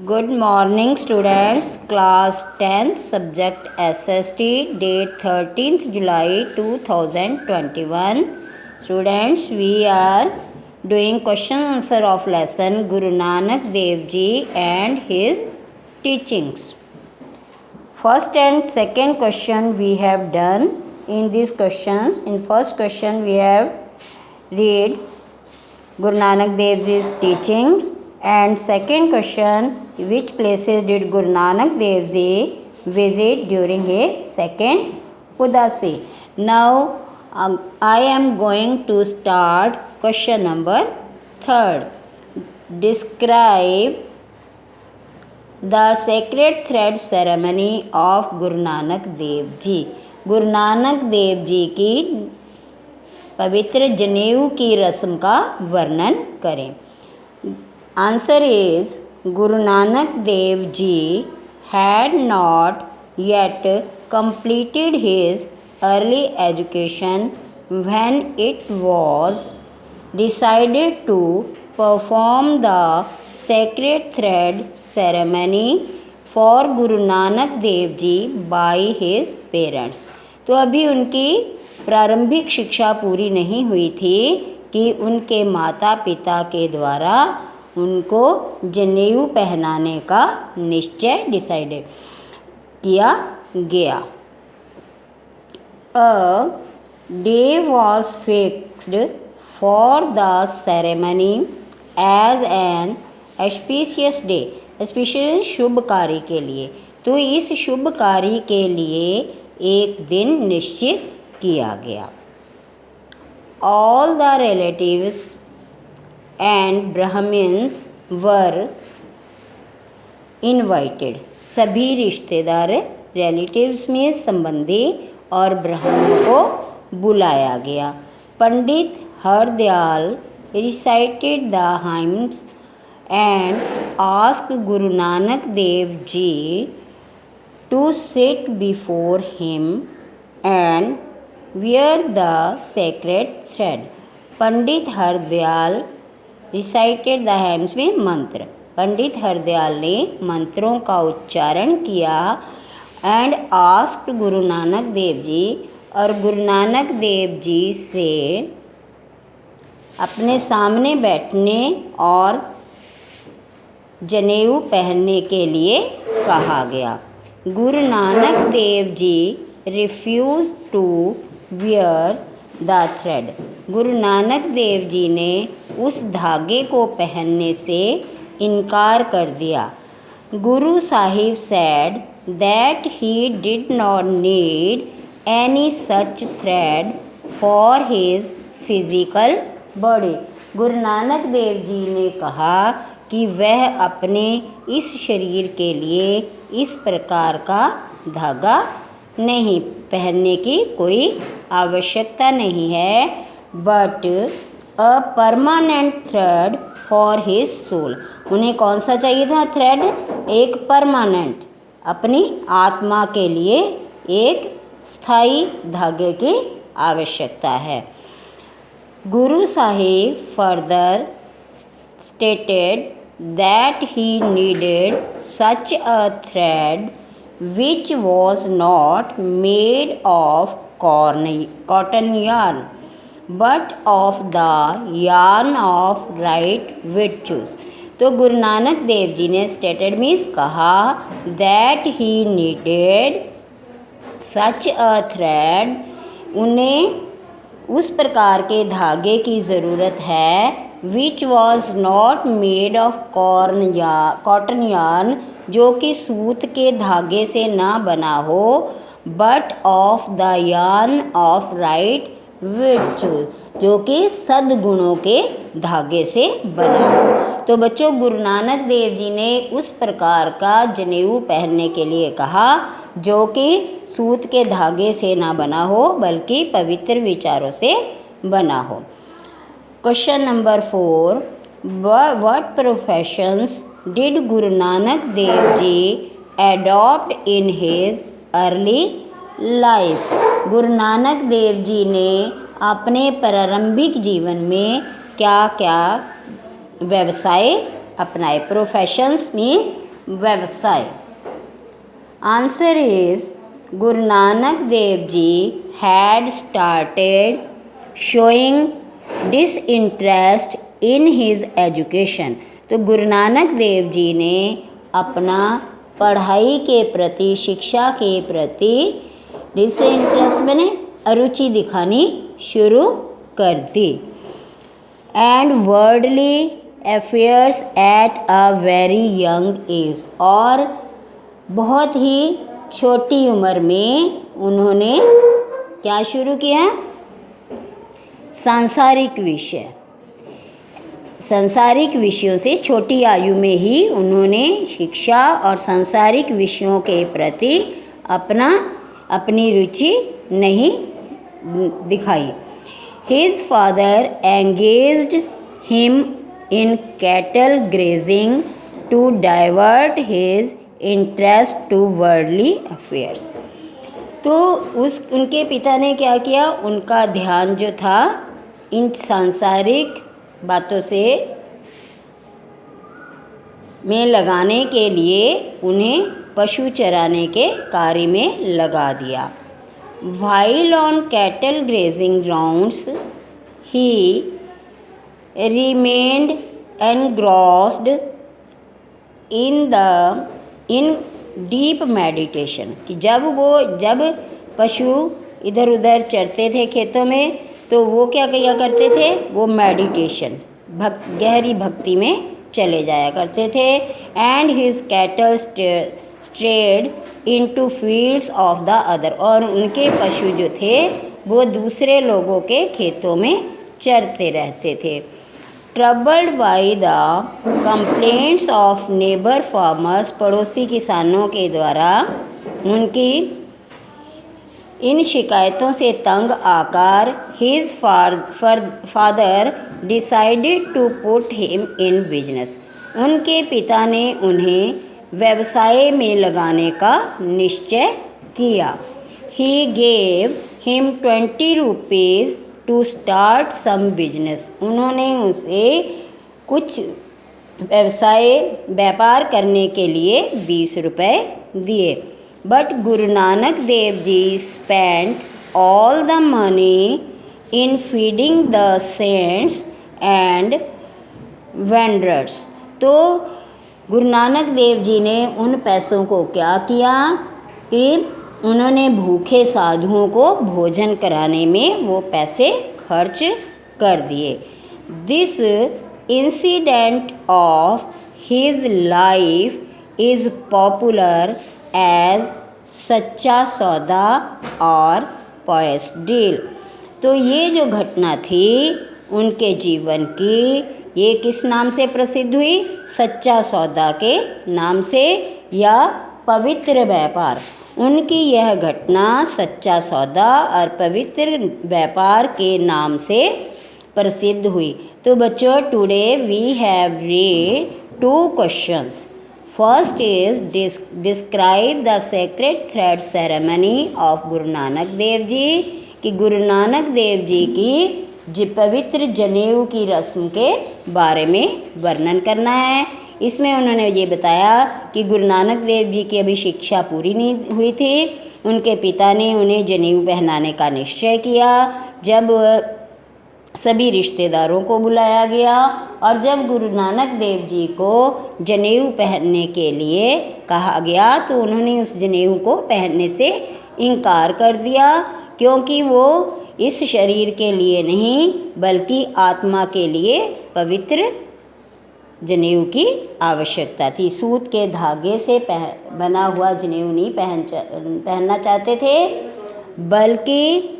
Good morning students, class 10th subject SST, date 13th July 2021. Students, we are doing question answer of lesson Guru Nanak Dev Ji and his teachings. First and second question we have done in these questions. In first question we have read Guru Nanak Dev Ji's teachings, and second question, which places did Guru Nanak Dev Ji visit during his second Udasi? Now I am going to start question number 3rd. Describe the sacred thread ceremony of Guru Nanak Dev Ji. गुरु नानक देव जी की पवित्र जनेऊ की रस्म का वर्णन करें. Answer is Guru Nanak Dev ji had not yet completed his early education when it was decided to perform the sacred thread ceremony for Guru Nanak Dev Ji by his parents. तो अभी उनकी प्रारंभिक शिक्षा पूरी नहीं हुई थी कि उनके माता पिता के द्वारा उनको जनेऊ पहनाने का निश्चय डिसाइडेड किया गया. A day was fixed for the ceremony as an auspicious day. Auspicious शुभ कार्य के लिए. तो इस शुभ कार्य के लिए एक दिन निश्चित किया गया. All the relatives and Brahmins were invited. सभी रिश्तेदार, रिलेटिव्स में संबंधी और ब्राह्मणों को बुलाया गया. Pandit Hardayal recited the hymns and asked Guru Nanak Dev ji to sit before him and wear the sacred thread. Pandit Hardayal recited the hymns में मंत्र. पंडित हरदयाल ने मंत्रों का उच्चारण किया. एंड आस्क्ड गुरु नानक देव जी, और गुरु नानक देव जी से अपने सामने बैठने और जनेऊ पहनने के लिए कहा गया. Guru Nanak Dev ji refuse to wear the thread. Guru Nanak Dev जी ने उस धागे को पहनने से इनकार कर दिया. Guru Sahib said that he did not need any such thread for his physical body. गुरु नानक देव जी ने कहा कि वह अपने इस शरीर के लिए इस प्रकार का धागा नहीं पहनने की कोई आवश्यकता नहीं है. But a permanent thread for his soul. उन्हें कौन सा चाहिए था थ्रेड? एक परमानेंट, अपनी आत्मा के लिए एक स्थायी धागे की आवश्यकता है. Guru Sahib further stated that he needed such a thread which was not made of cotton yarn but of the yarn of right virtues. तो गुरु नानक देव जी ने स्टेटेड मीन्स कहा that he needed such a thread, उन्हें उस प्रकार के धागे की ज़रूरत है which was not made of cotton yarn, जो कि सूत के धागे से ना बना हो, but of the yarn of right virtues, जो कि सद्गुणों के धागे से बना हो. तो बच्चों, गुरु नानक देव जी ने उस प्रकार का जनेऊ पहनने के लिए कहा जो कि सूत के धागे से ना बना हो बल्कि पवित्र विचारों से बना हो. Question number 4. What professions did Guru Nanak Dev Ji adopt in his early life? गुरु नानक देव जी ने अपने प्रारंभिक जीवन में क्या क्या व्यवसाय अपनाए? प्रोफेशंस में व्यवसाय? Answer is Guru Nanak Dev ji had started showing disinterest in his education. तो गुरु नानक देव जी ने अपना पढ़ाई के प्रति, शिक्षा के प्रति डिसइंटरेस्ट मैंने अरुचि दिखानी शुरू कर दी। And worldly affairs at a very young age, और बहुत ही छोटी उम्र में उन्होंने क्या शुरू किया? सांसारिक विषय, सांसारिक विषयों से छोटी आयु में ही उन्होंने शिक्षा और सांसारिक विषयों के प्रति अपनी रुचि नहीं दिखाई। His father engaged him in cattle grazing to divert his interest to worldly affairs. तो उनके पिता ने क्या किया? उनका ध्यान जो था इन सांसारिक बातों से में लगाने के लिए उन्हें पशु चराने के कार्य में लगा दिया। While on cattle grazing grounds, he remained engrossed in deep meditation। कि जब पशु इधर उधर चरते थे खेतों में, तो वो क्या किया करते थे? वो मेडिटेशन, गहरी भक्ति में चले जाया करते थे। And his cattle strayed into fields of the other, और उनके पशु जो थे वो दूसरे लोगों के खेतों में चरते रहते थे। Troubled by the complaints of neighbour farmers, पड़ोसी किसानों के द्वारा उनकी इन शिकायतों से तंग आकर his father decided to put him in business, उनके पिता ने उन्हें व्यवसाय में लगाने का निश्चय किया। He gave him 20 rupees to start some business, उन्होंने उसे कुछ व्यापार करने के लिए 20 रुपये दिए। But Guru Nanak Dev ji spent all the money in feeding the saints and vendors. तो गुरु नानक देव जी ने उन पैसों को क्या किया कि उन्होंने भूखे साधुओं को भोजन कराने में वो पैसे खर्च कर दिए। This incident of his life is popular as Sachcha Sauda और पॉयस डील। तो ये जो घटना थी उनके जीवन की, ये किस नाम से प्रसिद्ध हुई? सच्चा सौदा के नाम से, या पवित्र व्यापार। उनकी यह घटना सच्चा सौदा और पवित्र व्यापार के नाम से प्रसिद्ध हुई। तो बच्चों, today we have read 2 questions. First is describe the sacred thread ceremony of Guru Nanak Dev जी, कि गुरु नानक देव जी की पवित्र जनेऊ की रस्म के बारे में वर्णन करना है। इसमें उन्होंने ये बताया कि गुरु नानक देव जी की अभी शिक्षा पूरी नहीं हुई थी, उनके पिता ने उन्हें जनेऊ पहनाने का निश्चय किया। जब सभी रिश्तेदारों को बुलाया गया और जब गुरु नानक देव जी को जनेऊ पहनने के लिए कहा गया तो उन्होंने उस जनेऊ को पहनने से इनकार कर दिया, क्योंकि वो इस शरीर के लिए नहीं बल्कि आत्मा के लिए पवित्र जनेऊ की आवश्यकता थी। सूत के धागे से बना हुआ जनेऊ नहीं पहनना चाहते थे, बल्कि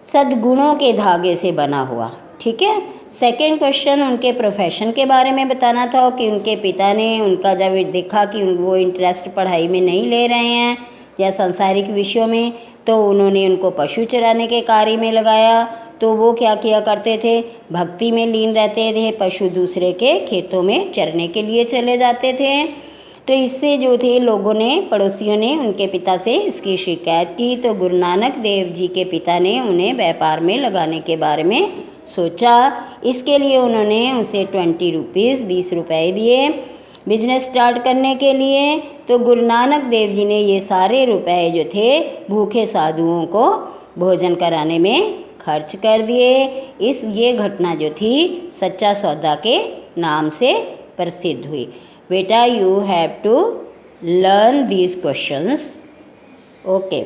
सद्गुणों के धागे से बना हुआ। ठीक है। सेकंड क्वेश्चन, उनके प्रोफेशन के बारे में बताना था कि उनके पिता ने उनका जब देखा कि वो इंटरेस्ट पढ़ाई में नहीं ले रहे हैं या सांसारिक विषयों में, तो उन्होंने उनको पशु चराने के कार्य में लगाया। तो वो क्या किया करते थे? भक्ति में लीन रहते थे, पशु दूसरे के खेतों में चरने के लिए चले जाते थे। तो इससे जो थे लोगों ने, पड़ोसियों ने उनके पिता से इसकी शिकायत की। तो गुरु नानक देव जी के पिता ने उन्हें व्यापार में लगाने के बारे में सोचा। इसके लिए उन्होंने उसे 20 रुपीज़ 20 रुपये दिए। बिजनेस स्टार्ट करने के लिए। तो गुरु नानक देव जी ने ये सारे रुपए जो थे भूखे साधुओं को भोजन कराने में खर्च कर दिए। ये घटना जो थी सच्चा सौदा के नाम से प्रसिद्ध हुई। बेटा, you have to learn these questions. Okay.